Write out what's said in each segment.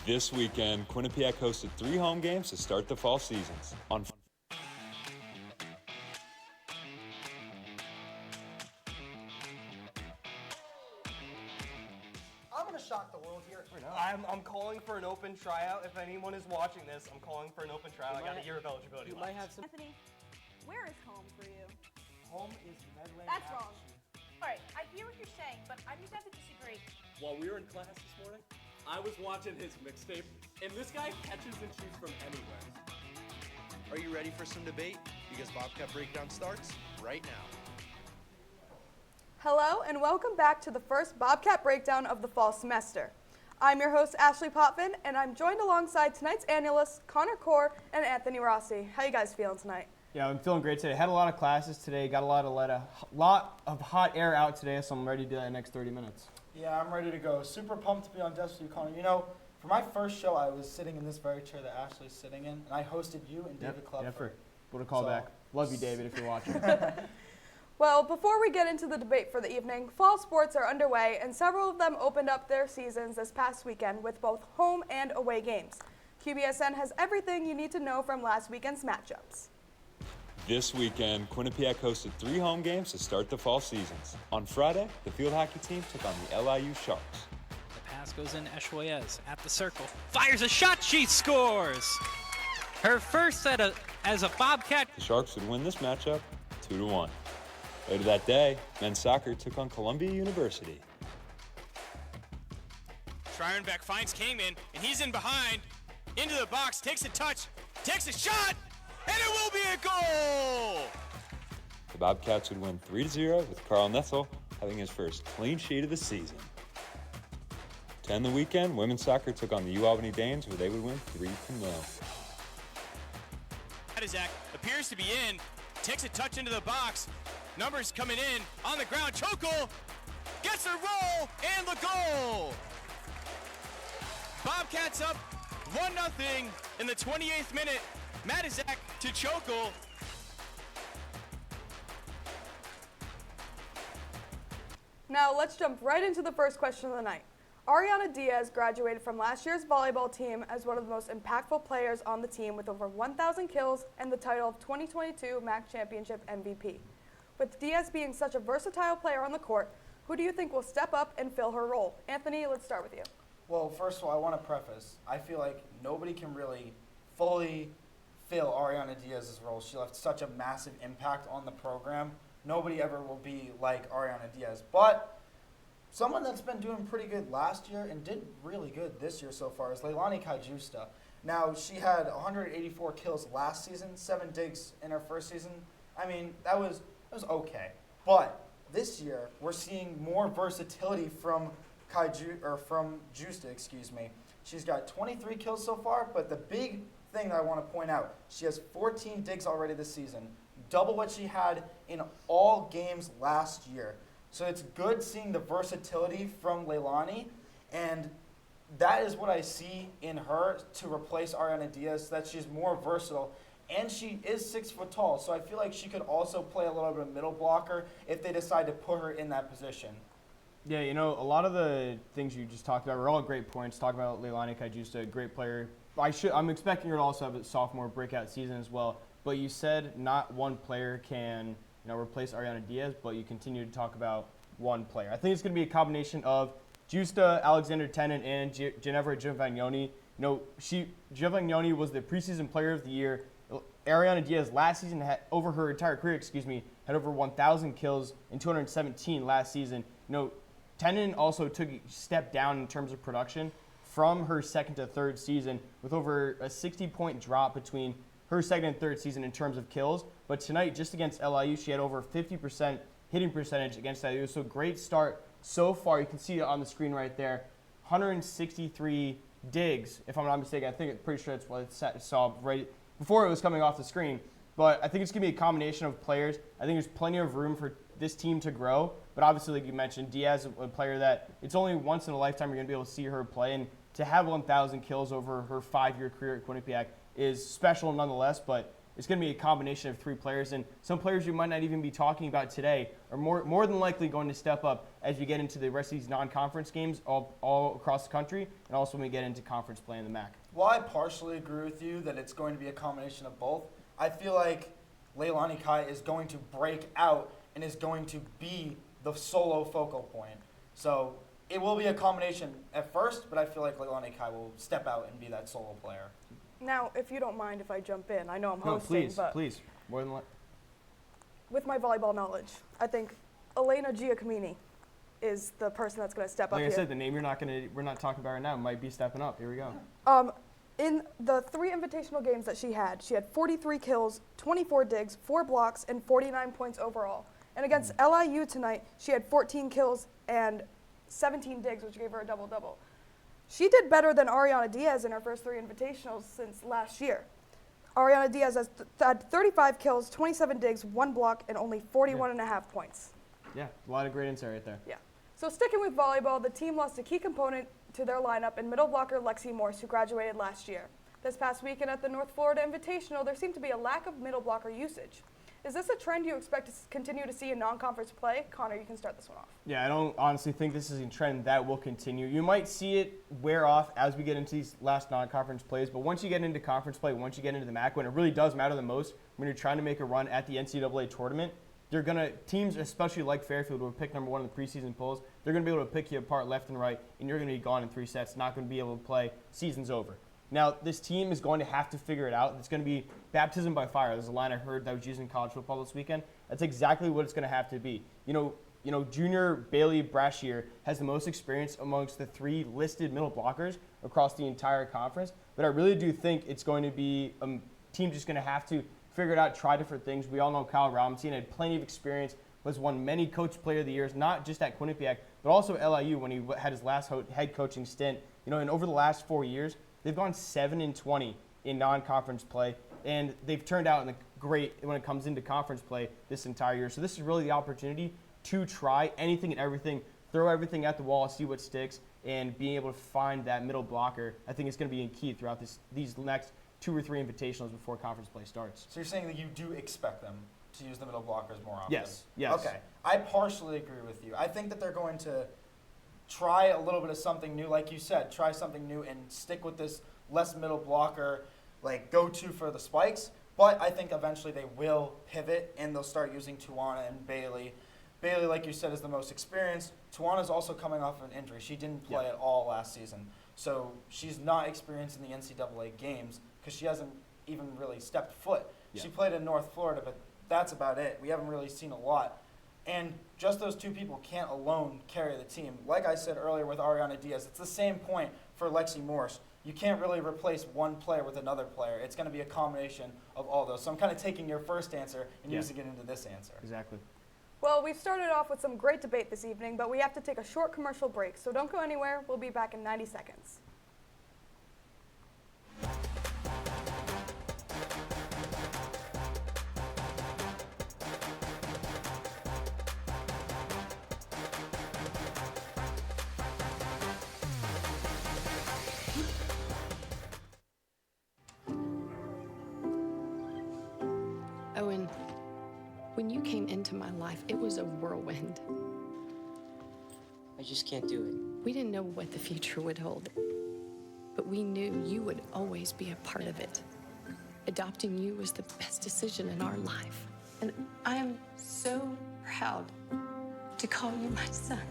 This weekend, Quinnipiac hosted 3 home games to start the fall seasons. I'm going to shock the world here. I'm calling for an open tryout. If anyone is watching this, I'm calling for an open tryout. I got a year of eligibility left. Might have some. Anthony, where is home for you? Home is Medland. That's wrong. All right, I hear what you're saying, but I'm just have to disagree. While we were in class this morning, I was watching his mixtape, and this guy catches and shoots from anywhere. Are you ready for some debate? Because Bobcat Breakdown starts right now. Hello and welcome back to the first Bobcat Breakdown of the fall semester. I'm your host Ashley Potvin, and I'm joined alongside tonight's analysts Connor Core and Anthony Rossi. How you guys feeling tonight? Yeah, I'm feeling great today. Had a lot of classes today, got a lot of hot air out today, so I'm ready to do that in the next 30 minutes. Yeah, I'm ready to go. Super pumped to be on desk with you, Connor. You know, for my first show, I was sitting in this very chair that Ashley's sitting in, and I hosted you and David Club. What a callback. Love you, David, if you're watching. Well, before we get into the debate for the evening, fall sports are underway, and several of them opened up their seasons this past weekend with both home and away games. QBSN has everything you need to know from last weekend's matchups. This weekend, Quinnipiac hosted 3 home games to start the fall seasons. On Friday, the field hockey team took on the LIU Sharks. The pass goes in Eshuayez at the circle. Fires a shot, she scores! Her first as a Bobcat. The Sharks would win this matchup 2-1. Later that day, men's soccer took on Columbia University. Schreienbeck finds Kingman, and he's in behind. Into the box, takes a touch, takes a shot, and it will be a goal! The Bobcats would win 3-0 with Carl Nethel having his first clean sheet of the season. To end the weekend, women's soccer took on the UAlbany Danes, where they would win 3-0. Diaz appears to be in, takes a touch into the box, numbers coming in, on the ground, Chokel gets a roll, and the goal! Bobcats up 1-0 in the 28th minute. Matizak to Chokel. Now let's jump right into the first question of the night. Aryanah Diaz graduated from last year's volleyball team as one of the most impactful players on the team with over 1,000 kills and the title of 2022 MAC Championship MVP. With Diaz being such a versatile player on the court, who do you think will step up and fill her role? Anthony, let's start with you. Well, first of all, I want to preface, I feel like nobody can really fully fill Aryanah Diaz's role. She left such a massive impact on the program. Nobody ever will be like Aryanah Diaz. But someone that's been doing pretty good last year and did really good this year so far is Leilani Kajjusta. Now, she had 184 kills last season, 7 digs in her first season. I mean, that was okay. But this year, we're seeing more versatility from Justa, excuse me. She's got 23 kills so far, but the big thing that I want to point out, she has 14 digs already this season, double what she had in all games last year. So it's good seeing the versatility from Leilani, and that is what I see in her to replace Aryanah Diaz, that she's more versatile. And she is 6 foot tall, so I feel like she could also play a little bit of middle blocker if they decide to put her in that position. Yeah, you know, a lot of the things you just talked about were all great points. Talk about Leilani Kajjusta, a great player. I'm expecting her to also have a sophomore breakout season as well. But you said not one player can, replace Aryanah Diaz, but you continue to talk about one player. I think it's going to be a combination of Justa, Alexander Tennant, and Ginevra Giovagnoni. Giovagnoni was the preseason player of the year. Aryanah Diaz last season had over her entire career, had over 1,000 kills in 217 last season. Tennant also took a step down in terms of production from her second to third season, with over a 60-point drop between her second and third season in terms of kills. But tonight, just against LIU, she had over 50% hitting percentage against LIU. So great start so far. You can see it on the screen right there. 163 digs, if I'm not mistaken. I think I'm pretty sure that's what it saw right before it was coming off the screen. But I think it's going to be a combination of players. I think there's plenty of room for this team to grow. But obviously, like you mentioned, Diaz is a player that it's only once in a lifetime you're going to be able to see her play. And to have 1,000 kills over her 5-year career at Quinnipiac is special nonetheless. But it's going to be a combination of 3 players, and some players you might not even be talking about today are more than likely going to step up as we get into the rest of these non-conference games all across the country, and also when we get into conference play in the MAC. Well, I partially agree with you that it's going to be a combination of both. I feel like Leilani Kai is going to break out and is going to be the solo focal point. So it will be a combination at first, but I feel like Leilani Kai will step out and be that solo player. Now, if you don't mind if I jump in, I know I'm No, hosting, please, please. More than with my volleyball knowledge, I think Elena Giacomini is the person that's going to step up like here. I said, the name we're not talking about right now might be stepping up. Here we go. In the 3 invitational games that she had 43 kills, 24 digs, 4 blocks, and 49 points overall. And against LIU tonight, she had 14 kills and 17 digs, which gave her a double-double. She did better than Aryanah Diaz in her first 3 invitationals since last year. Aryanah Diaz has had 35 kills, 27 digs, 1 block, and only 41.5 points. Yeah, a lot of great insight right there. Yeah. So sticking with volleyball, the team lost a key component to their lineup in middle blocker Lexi Morse, who graduated last year. This past weekend at the North Florida Invitational, there seemed to be a lack of middle blocker usage. Is this a trend you expect to continue to see in non-conference play? Connor, you can start this one off. Yeah, I don't honestly think this is a trend that will continue. You might see it wear off as we get into these last non-conference plays, but once you get into conference play, once you get into the MAC, when it really does matter the most, when you're trying to make a run at the NCAA tournament, teams, especially like Fairfield, who have picked number 1 in the preseason polls, they're going to be able to pick you apart left and right, and you're going to be gone in 3 sets, not going to be able to play. Season's over. Now, this team is going to have to figure it out. It's going to be baptism by fire. There's a line I heard that was used in college football this weekend. That's exactly what it's going to have to be. You know, junior Bailey Brashear has the most experience amongst the 3 listed middle blockers across the entire conference, but I really do think it's going to be a team just going to have to figure it out, try different things. We all know Kyle Robinson had plenty of experience, was won many Coach Player of the Years, not just at Quinnipiac, but also LIU when he had his last head coaching stint. You know, and over the last 4 years, they've gone 7-20 in non-conference play, and they've turned out great when it comes into conference play this entire year. So this is really the opportunity to try anything and everything, throw everything at the wall, see what sticks, and being able to find that middle blocker. I think it's going to be key throughout these next 2 or 3 invitationals before conference play starts. So you're saying that you do expect them to use the middle blockers more often? Yes. Okay. I partially agree with you. I think that they're going to try a little bit of something new, like you said, try something new and stick with this less middle blocker, like go-to for the spikes. But I think eventually they will pivot and they'll start using Tuana and Bailey. Bailey, like you said, is the most experienced. Tuana's also coming off of an injury. She didn't play at all last season. So she's not experienced in the NCAA games because she hasn't even really stepped foot. She played in North Florida, but that's about it. We haven't really seen a lot. And just those 2 people can't alone carry the team. Like I said earlier with Aryanah Diaz, it's the same point for Lexi Morse. You can't really replace one player with another player. It's going to be a combination of all those. So I'm kind of taking your first answer and using it into this answer. Exactly. Well, we've started off with some great debate this evening, but we have to take a short commercial break. So don't go anywhere. We'll be back in 90 seconds. Owen, when you came into my life, it was a whirlwind. I just can't do it. We didn't know what the future would hold, but we knew you would always be a part of it. Adopting you was the best decision in our life. And I am so proud to call you my son.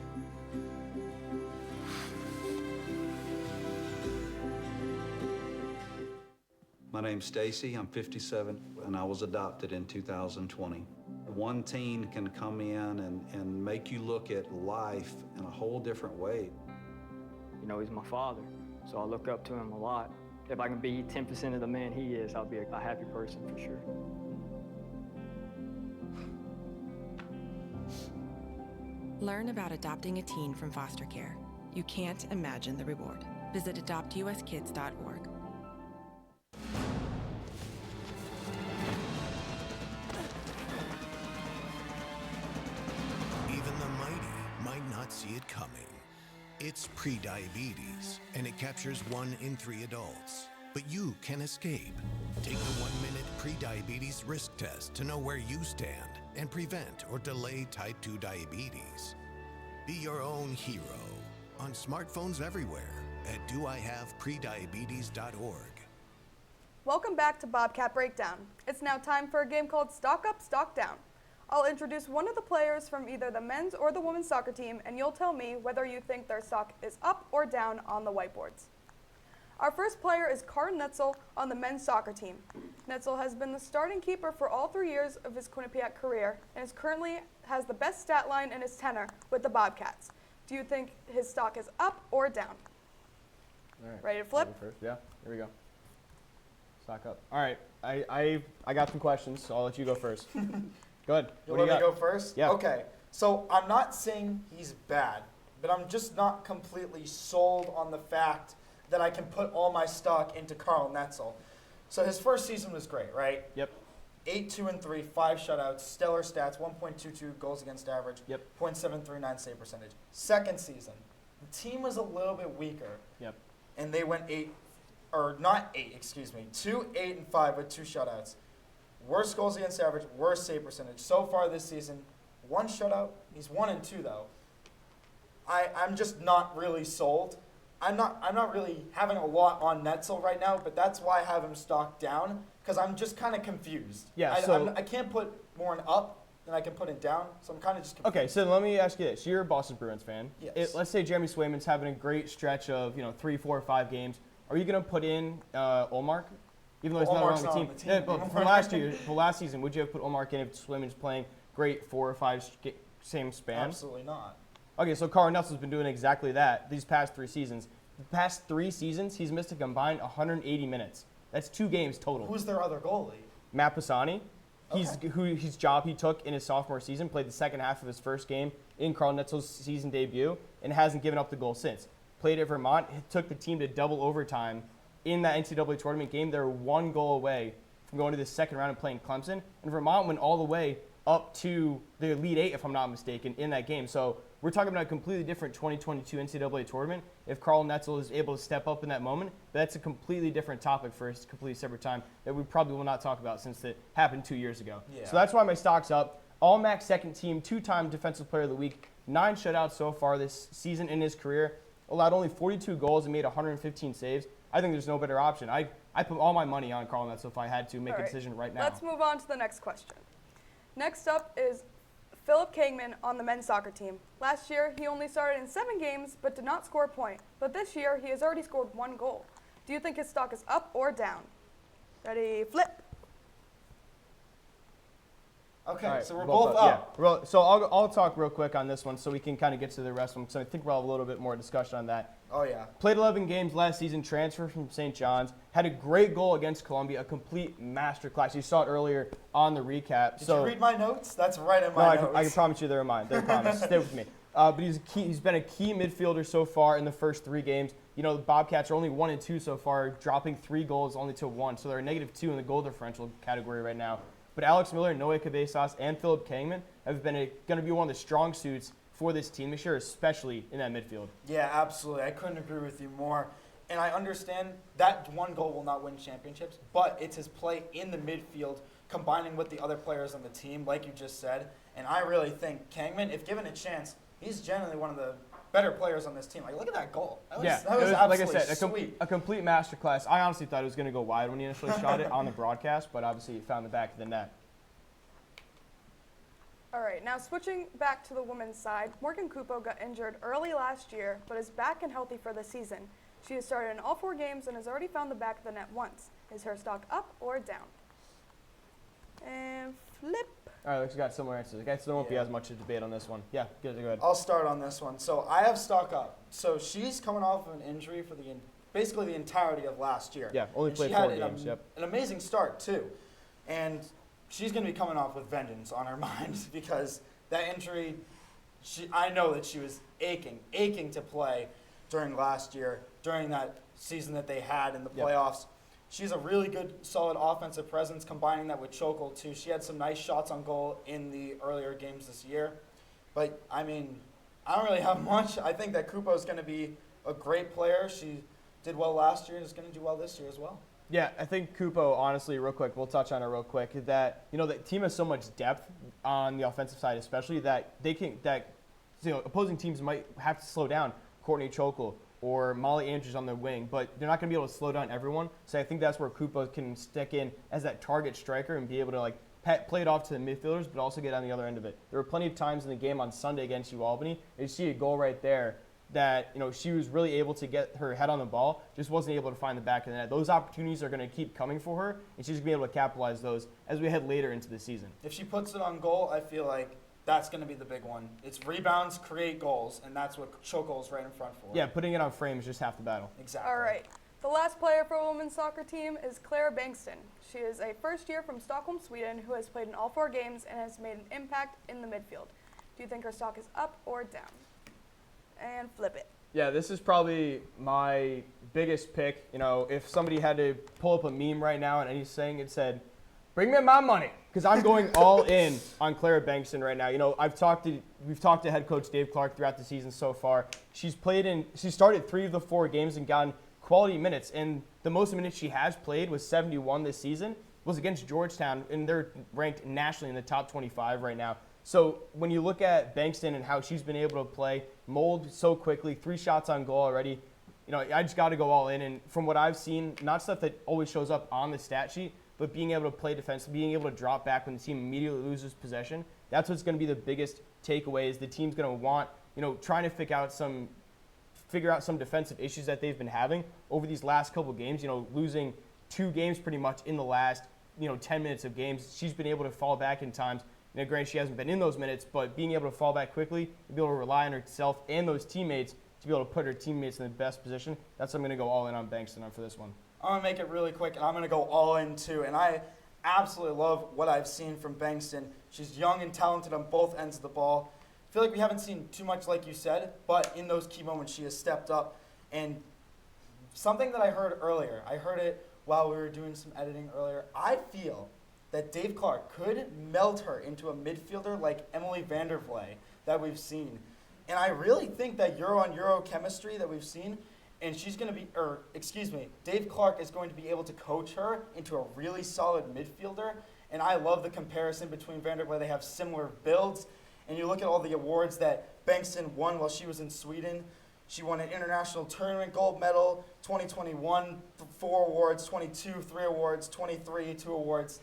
My name's Stacy, I'm 57, and I was adopted in 2020. One teen can come in and make you look at life in a whole different way. You know, he's my father, so I look up to him a lot. If I can be 10% of the man he is, I'll be a happy person for sure. Learn about adopting a teen from foster care. You can't imagine the reward. Visit adoptuskids.org. Even the mighty might not see it coming. It's prediabetes, and it captures 1 in 3 adults. but you can escape. Take the 1-minute pre-diabetes risk test to know where you stand and prevent or delay type 2 diabetes. Be your own hero on smartphones everywhere at doihaveprediabetes.org. Welcome back to Bobcat Breakdown. It's now time for a game called Stock Up, Stock Down. I'll introduce one of the players from either the men's or the women's soccer team, and you'll tell me whether you think their stock is up or down on the whiteboards. Our first player is Carl Netzel on the men's soccer team. Netzel has been the starting keeper for all 3 years of his Quinnipiac career and is currently has the best stat line in his tenure with the Bobcats. Do you think his stock is up or down? All right. Ready to flip? First. Yeah, here we go. Stock up. All right, I got some questions, so I'll let you go first. Go ahead. You What do want you me to got? go first? Yeah. Okay. So I'm not saying he's bad, but I'm just not completely sold on the fact that I can put all my stock into Carl Netzel. So his first season was great, right? Yep. 8-2-3, 5 shutouts, stellar stats, 1.22 goals against average, Yep. .739 save percentage. Second season, the team was a little bit weaker. Yep. And they went 2, 8-5 with 2 shutouts. Worst goals against average, worst save percentage. So far this season, 1 shutout. He's 1-2 though. I'm just not really sold. I'm not really having a lot on Netzel right now, but that's why I have him stocked down, because I'm just kind of confused. Yeah, I can't put more in up than I can put in down, so I'm kind of just confused. Okay, so let me ask you this. You're a Boston Bruins fan. Yes. Let's say Jeremy Swayman's having a great stretch of 3, 4, 5 games. Are you going to put in Olmark? Even though he's not on the team. Yeah, but for last season, would you have put Olmark in if Swayman's playing great 4 or 5 same span? Absolutely not. Okay, so Carl Netzel's been doing exactly that these past 3 seasons. The past 3 seasons, he's missed a combined 180 minutes. That's 2 games total. Who's their other goalie? Matt Pisani. His job he took in his sophomore season, played the second half of his first game in Carl Netzel's season debut, and hasn't given up the goal since. Played at Vermont, took the team to double overtime in that NCAA tournament game. They were 1 goal away from going to the second round and playing Clemson, and Vermont went all the way up to the Elite Eight, if I'm not mistaken, in that game. So we're talking about a completely different 2022 NCAA tournament. If Carl Netzel is able to step up in that moment, but that's a completely different topic for a completely separate time that we probably will not talk about since it happened 2 years ago. Yeah. So that's why my stock's up. All-MAC second team, 2-time Defensive Player of the Week, 9 shutouts so far this season in his career, allowed only 42 goals and made 115 saves. I think there's no better option. I put all my money on Carl Netzel if I had to make a decision right now. Let's move on to the next question. Next up is Philip Kangman on the men's soccer team. Last year, he only started in 7 games but did not score a point. But this year, he has already scored 1 goal. Do you think his stock is up or down? Ready, flip. Okay, All right, so we're both up. Yeah. So I'll talk real quick on this one so we can kind of get to the rest of them, because I think we'll have a little bit more discussion on that. Oh, yeah. Played 11 games last season, transferred from St. John's, had a great goal against Columbia, a complete masterclass. You saw it earlier on the recap. Did you read my notes? That's right in my notes. I can promise you they're mine. They're promised. Stay with me. But he's been a key midfielder so far in the first 3 games. The Bobcats are only 1-2 so far, dropping 3 goals only to 1. So they're a -2 in the goal differential category right now. But Alex Miller, Noe Cabezas, and Philip Kangman have been going to be one of the strong suits for this team this year, especially in that midfield. Yeah, absolutely. I couldn't agree with you more. And I understand that 1 goal will not win championships, but it's his play in the midfield combining with the other players on the team, like you just said. And I really think Kangman, if given a chance, he's generally one of the better players on this team. Like, look at that goal. That was absolutely like I said, sweet. a complete masterclass. I honestly thought it was going to go wide when he initially shot it on the broadcast, but obviously he found the back of the net. All right, now switching back to the women's side, Morgan Kupo got injured early last year, but is back and healthy for the season. She has started in all 4 games and has already found the back of the net once. Is her stock up or down? And flip. All right, looks like we got similar answers. I guess there won't be as much of debate on this one. Yeah, go ahead. I'll start on this one. So I have stock up. So she's coming off of an injury for basically the entirety of last year. Yeah, only played 4 games. Yep. An amazing start too, and she's going to be coming off with vengeance on her mind because that injury. I know that she was aching to play during last year, during that season that they had in the playoffs. She's a really good, solid offensive presence, combining that with Chokol, too. She had some nice shots on goal in the earlier games this year. But, I mean, I don't really have much. I think that Kupo is going to be a great player. She did well last year and is going to do well this year as well. Yeah, I think Kupo, honestly, real quick, we'll touch on it real quick, that, you know, the team has so much depth on the offensive side especially that opposing teams might have to slow down Courtney Chokel or Molly Andrews on the wing, but they're not going to be able to slow down everyone. So I think that's where Kupo can stick in as that target striker and be able to, like, play it off to the midfielders, but also get on the other end of it. There were plenty of times in the game on Sunday against UAlbany, and you see a goal right there that, you know, she was really able to get her head on the ball, just wasn't able to find the back of the net. Those opportunities are going to keep coming for her, and she's going to be able to capitalize those as we head later into the season. If she puts it on goal, I feel like that's going to be the big one. It's rebounds, create goals, and that's what Chokel's right in front for. Yeah, putting it on frame is just half the battle. Exactly. All right. The last player for a women's soccer team is Clara Bankston. She is a first year from Stockholm, Sweden, who has played in all 4 games and has made an impact in the midfield. Do you think her stock is up or down? And flip it. Yeah, this is probably my biggest pick. You know, if somebody had to pull up a meme right now and anything, it said, "Bring me my money," because I'm going all in on Clara Bankston right now. You know, we've talked to head coach Dave Clark throughout the season so far. She started 3 of the 4 games and gotten quality minutes, and the most minutes she has played was 71 this season, was against Georgetown, and they're ranked nationally in the top 25 right now. So when you look at Bankston and how she's been able to play, mold so quickly, 3 shots on goal already, you know, I just got to go all in. And from what I've seen, not stuff that always shows up on the stat sheet, but being able to play defense, being able to drop back when the team immediately loses possession, that's what's going to be the biggest takeaway is the team's going to want, you know, trying to figure out some defensive issues that they've been having over these last couple games, you know, losing 2 games pretty much in the last, 10 minutes of games. She's been able to fall back in times. You know, granted, she hasn't been in those minutes, but being able to fall back quickly, be able to rely on herself and those teammates to be able to put her teammates in the best position, that's what I'm going to go all in on Bankston for this one. I'm going to make it really quick, and I'm going to go all in too. And I absolutely love what I've seen from Bankston. She's young and talented on both ends of the ball. I feel like we haven't seen too much, like you said, but in those key moments, she has stepped up. And something that I heard earlier, I heard it while we were doing some editing earlier, I feel that Dave Clark could meld her into a midfielder like Emily Vandervley that we've seen. And I really think that Euro-on-Euro chemistry that we've seen, and Dave Clark is going to be able to coach her into a really solid midfielder. And I love the comparison between Vandervley. They have similar builds. And you look at all the awards that Bankston won while she was in Sweden. She won an international tournament gold medal, 2021, 4 awards, 22, 3 awards, 23, 2 awards.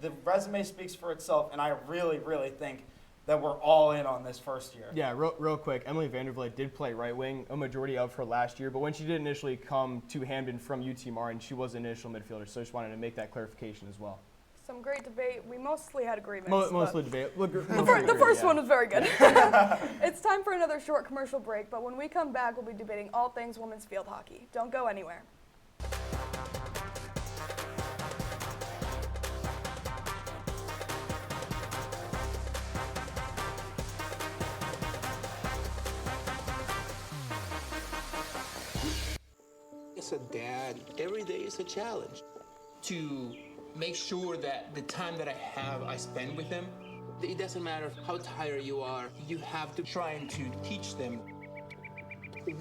The resume speaks for itself, and I really, really think that we're all in on this first year. Yeah, real quick, Emily Vandervliet did play right wing a majority of her last year, but when she did initially come to Hamden from UT Martin, she was an initial midfielder, so I just wanted to make that clarification as well. Some great debate. We mostly had agreements. Mostly debate. The first one was very good. It's time for another short commercial break, but when we come back, we'll be debating all things women's field hockey. Don't go anywhere. As a dad, every day is a challenge. To make sure that the time that I spend with them, it doesn't matter how tired you are, you have to try to teach them.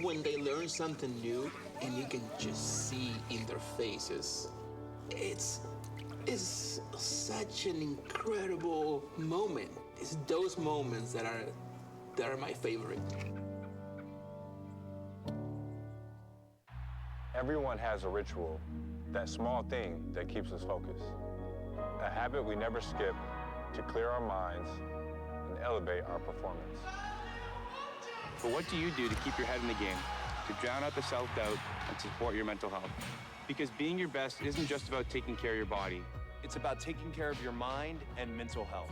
When they learn something new and you can just see in their faces, it's such an incredible moment. It's those moments that are my favorite. Everyone has a ritual, that small thing that keeps us focused. A habit we never skip to clear our minds and elevate our performance. But what do you do to keep your head in the game, to drown out the self-doubt and support your mental health? Because being your best isn't just about taking care of your body. It's about taking care of your mind and mental health.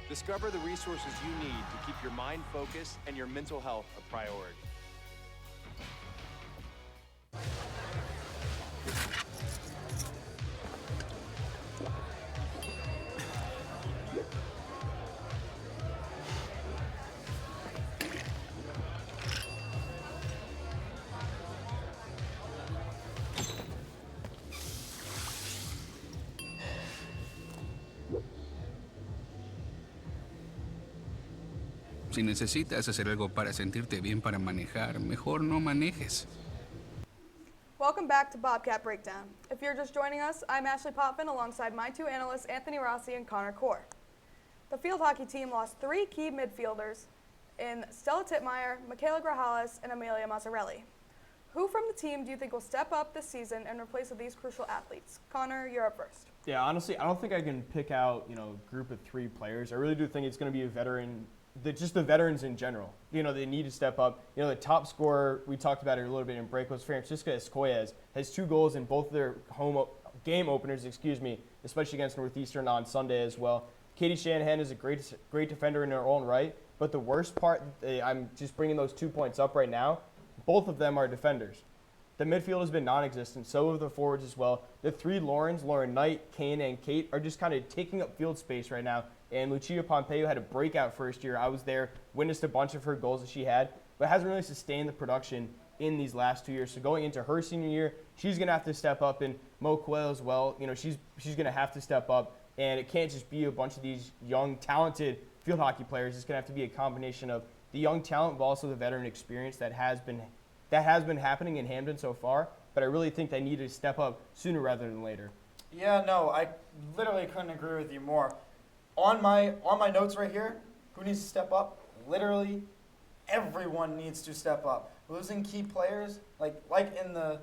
Discover the resources you need to keep your mind focused and your mental health a priority. Si necesitas hacer algo para sentirte bien para manejar, mejor no manejes. Welcome back to Bobcat Breakdown. If you're just joining us, I'm Ashley Potvin alongside my two analysts, Anthony Rossi and Connor Core. The field hockey team lost 3 key midfielders in Stella Titmeyer, Michaela Grajales, and Amelia Mazzarelli. Who from the team do you think will step up this season and replace these crucial athletes? Connor, you're up first. Yeah, honestly, I don't think I can pick out, a group of 3 players. I really do think it's going to be a veteran, just the veterans in general. They need to step up. The top scorer, we talked about it a little bit in break, was Francisca Escoyes, has 2 goals in both of their home game openers, especially against Northeastern on Sunday as well. Katie Shanahan is a great defender in her own right, but the worst part, I'm just bringing those 2 points up right now, both of them are defenders. The midfield has been non-existent, so have the forwards as well. The 3 Laurens, Lauren Knight, Kane, and Kate, are just kind of taking up field space right now. And Lucia Pompeo had a breakout first year. I was there, witnessed a bunch of her goals that she had, but hasn't really sustained the production in these last 2 years. So going into her senior year, she's going to have to step up, and Mo Coelho as well. She's going to have to step up, and it can't just be a bunch of these young, talented field hockey players. It's going to have to be a combination of the young talent, but also the veteran experience that has been happening in Hamden so far, but I really think they need to step up sooner rather than later. Yeah, no, I literally couldn't agree with you more. On my notes right here, who needs to step up? Literally, everyone needs to step up. Losing key players, like in the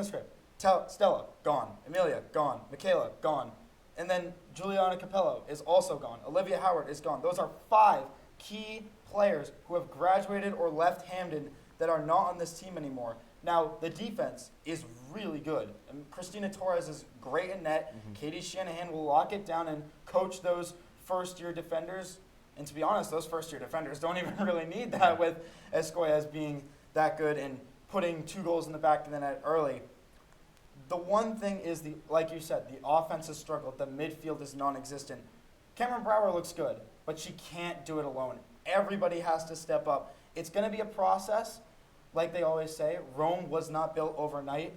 script. Stella, gone. Amelia, gone. Michaela, gone. And then Juliana Capello is also gone. Olivia Howard is gone. Those are 5 key players who have graduated or left Hamden that are not on this team anymore. Now, the defense is really good. And Christina Torres is great in net. Katie Shanahan will lock it down and coach those first-year defenders. And to be honest, those first-year defenders don't even really need that with Escoyes being that good and putting 2 goals in the back of the net early. The one thing is, like you said, the offense has struggled. The midfield is non-existent. Cameron Brower looks good, but she can't do it alone. Everybody has to step up. It's going to be a process. Like they always say, Rome was not built overnight.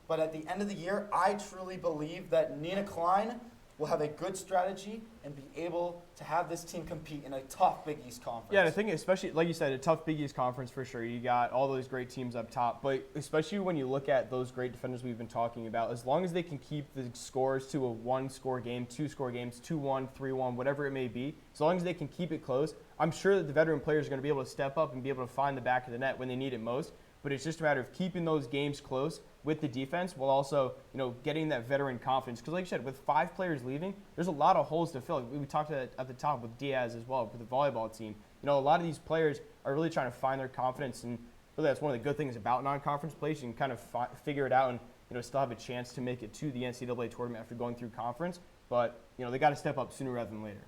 But at the end of the year, I truly believe that Nina Klein will have a good strategy and be able to have this team compete in a tough Big East conference. Yeah, and I think especially, like you said, a tough Big East conference for sure. You got all those great teams up top, but especially when you look at those great defenders we've been talking about, as long as they can keep the scores to a 1-score game, 2-score games, 2-1, 3-1, whatever it may be, as long as they can keep it close, I'm sure that the veteran players are going to be able to step up and be able to find the back of the net when they need it most. But it's just a matter of keeping those games close with the defense while also, getting that veteran confidence. Because like you said, with 5 players leaving, there's a lot of holes to fill. We talked at the top with Diaz as well, with the volleyball team. A lot of these players are really trying to find their confidence, and really that's one of the good things about non-conference play. You can kind of figure it out and still have a chance to make it to the NCAA tournament after going through conference. But, they got to step up sooner rather than later.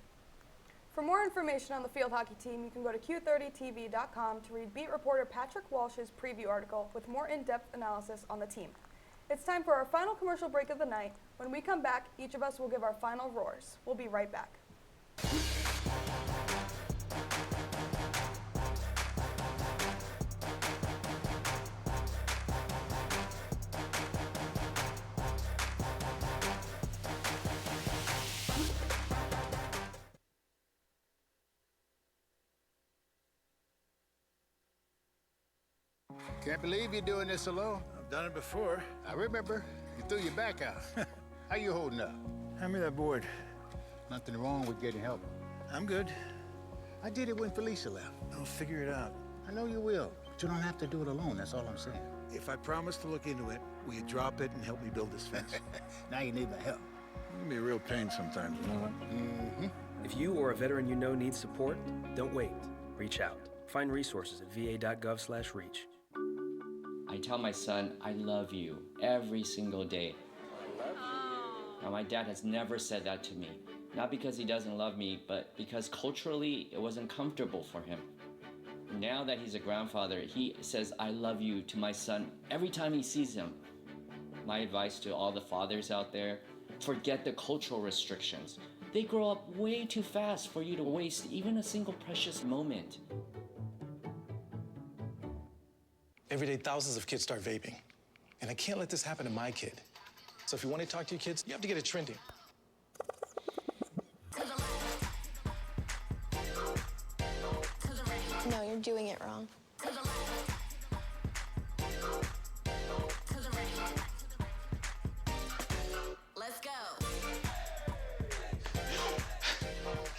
For more information on the field hockey team, you can go to Q30TV.com to read beat reporter Patrick Walsh's preview article with more in-depth analysis on the team. It's time for our final commercial break of the night. When we come back, each of us will give our final roars. We'll be right back. Can't believe you're doing this alone. I've done it before. I remember. You threw your back out. How you holding up? Hand me that board. Nothing wrong with getting help. I'm good. I did it when Felicia left. I'll figure it out. I know you will, but you don't have to do it alone. That's all I'm saying. If I promise to look into it, will you drop it and help me build this fence? Now you need my help. It can be a real pain sometimes, you know what? If you or a veteran you know needs support, don't wait. Reach out. Find resources at va.gov/reach. I tell my son, I love you every single day. I love you. Now, my dad has never said that to me. Not because he doesn't love me, but because culturally it wasn't comfortable for him. Now that he's a grandfather, he says, I love you to my son every time he sees him. My advice to all the fathers out there, forget the cultural restrictions. They grow up way too fast for you to waste even a single precious moment. Every day, thousands of kids start vaping. And I can't let this happen to my kid. So if you want to talk to your kids, you have to get it trending. No, you're doing it wrong.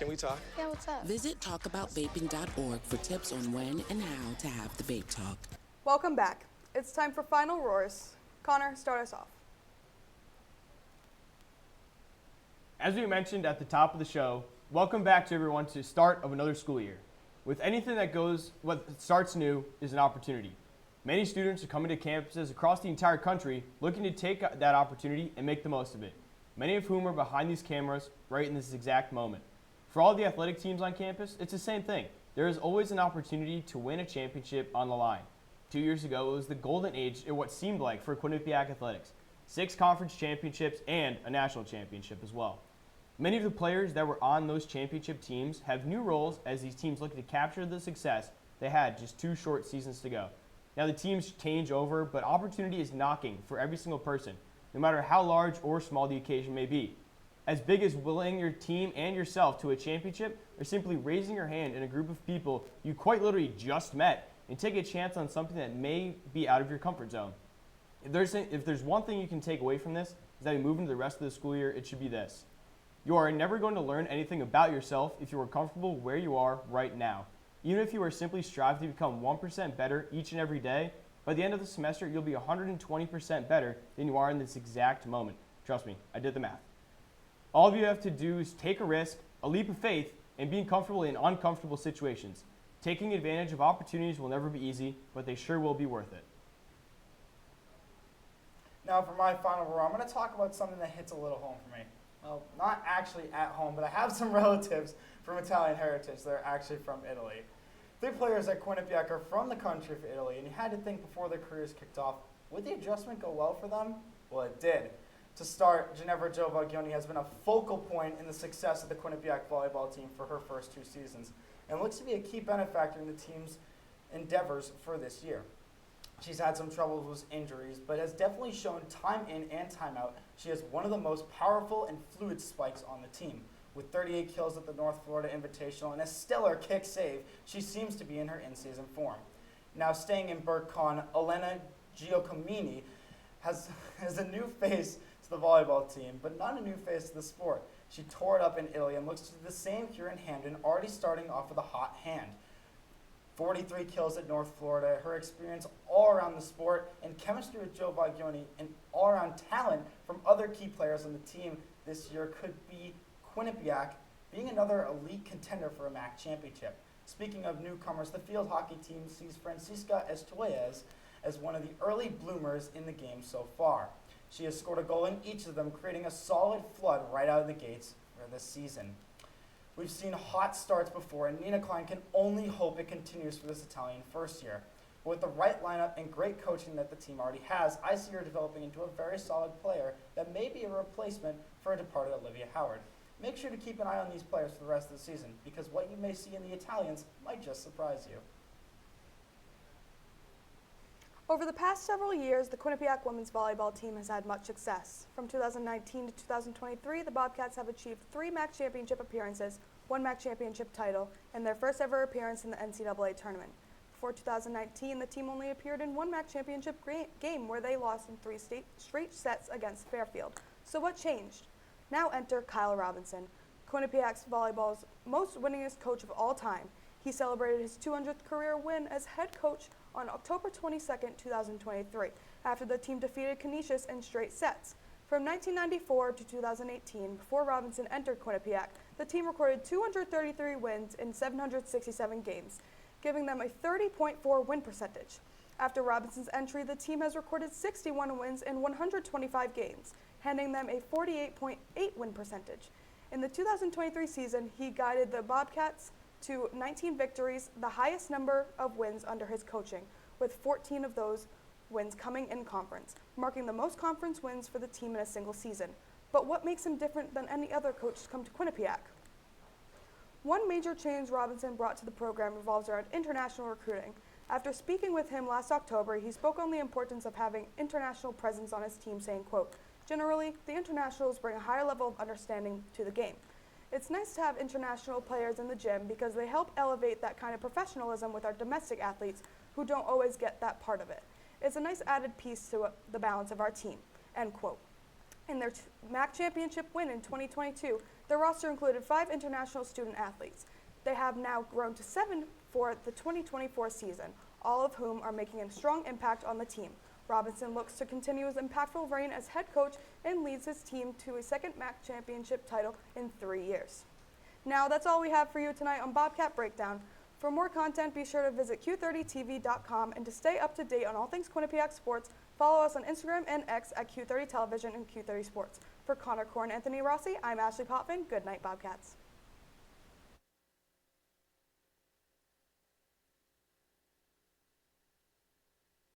Can we talk? Yeah, what's up? Visit talkaboutVaping.org for tips on when and how to have the vape talk. Welcome back. It's time for Final Roars. Connor, start us off. As we mentioned at the top of the show, welcome back to everyone to the start of another school year. With anything that goes, what starts new is an opportunity. Many students are coming to campuses across the entire country looking to take that opportunity and make the most of it, many of whom are behind these cameras right in this exact moment. For all the athletic teams on campus, it's the same thing. There is always an opportunity to win a championship on the line. 2 years ago, it was the golden age, or what seemed like, for Quinnipiac athletics. 6 conference championships and a national championship as well. Many of the players that were on those championship teams have new roles as these teams look to capture the success they had just 2 short seasons to go. Now the teams change over, but opportunity is knocking for every single person, no matter how large or small the occasion may be. As big as willing your team and yourself to a championship, or simply raising your hand in a group of people you quite literally just met and take a chance on something that may be out of your comfort zone. If there's one thing you can take away from this, is that we move into the rest of the school year, it should be this. You are never going to learn anything about yourself if you are comfortable where you are right now. Even if you are simply striving to become 1% better each and every day, by the end of the semester, you'll be 120% better than you are in this exact moment. Trust me, I did the math. All of you have to do is take a risk, a leap of faith, and being comfortable in uncomfortable situations. Taking advantage of opportunities will never be easy, but they sure will be worth it. Now for my final roar, I'm going to talk about something that hits a little home for me. Well, not actually at home, but I have some relatives from Italian heritage that are actually from Italy. 3 players at Quinnipiac are from the country of Italy, and you had to think before their careers kicked off, would the adjustment go well for them? Well, it did. To start, Ginevra Giovaglione has been a focal point in the success of the Quinnipiac volleyball team for her first 2 seasons, and looks to be a key benefactor in the team's endeavors for this year. She's had some troubles with injuries, but has definitely shown time in and time out she has one of the most powerful and fluid spikes on the team. With 38 kills at the North Florida Invitational and a stellar kick save, she seems to be in her in-season form. Now staying in BurtCon, Elena Giacomini has a new face to the volleyball team, but not a new face to the sport. She tore it up in Italy and looks to do the same here in Hamden, already starting off with a hot hand. 43 kills at North Florida, her experience all around the sport, and chemistry with Giovaglione and all-around talent from other key players on the team this year could be Quinnipiac being another elite contender for a MAC championship. Speaking of newcomers, the field hockey team sees Francisca Estuez as one of the early bloomers in the game so far. She has scored a goal in each of them, creating a solid flood right out of the gates for this season. We've seen hot starts before, and Nina Klein can only hope it continues for this Italian first year. But with the right lineup and great coaching that the team already has, I see her developing into a very solid player that may be a replacement for a departed Olivia Howard. Make sure to keep an eye on these players for the rest of the season, because what you may see in the Italians might just surprise you. Over the past several years, the Quinnipiac women's volleyball team has had much success. From 2019 to 2023, the Bobcats have achieved 3 MAC championship appearances, 1 MAC championship title, and their first ever appearance in the NCAA tournament. Before 2019, the team only appeared in 1 MAC championship game where they lost in 3 straight sets against Fairfield. So what changed? Now enter Kyle Robinson, Quinnipiac's volleyball's most winningest coach of all time. He celebrated his 200th career win as head coach on October 22, 2023, after the team defeated Canisius in straight sets. From 1994 to 2018, before Robinson entered Quinnipiac, the team recorded 233 wins in 767 games, giving them a 30.4 win percentage. After Robinson's entry, the team has recorded 61 wins in 125 games, handing them a 48.8 win percentage. In the 2023 season, he guided the Bobcats to 19 victories, the highest number of wins under his coaching, with 14 of those wins coming in conference, marking the most conference wins for the team in a single season. But what makes him different than any other coach to come to Quinnipiac? One major change Robinson brought to the program revolves around international recruiting. After speaking with him last October, he spoke on the importance of having international presence on his team, saying, quote, "Generally, the internationals bring a higher level of understanding to the game. It's nice to have international players in the gym because they help elevate that kind of professionalism with our domestic athletes who don't always get that part of it. It's a nice added piece to the balance of our team," end quote. In their MAC championship win in 2022, their roster included 5 international student athletes. They have now grown to 7 for the 2024 season, all of whom are making a strong impact on the team. Robinson looks to continue his impactful reign as head coach and leads his team to a second MAC championship title in 3 years. Now, that's all we have for you tonight on Bobcat Breakdown. For more content, be sure to visit Q30TV.com, and to stay up to date on all things Quinnipiac sports, follow us on Instagram and X at Q30 Television and Q30 Sports. For Connor Core and Anthony Rossi, I'm Ashley Potvin. Good night, Bobcats.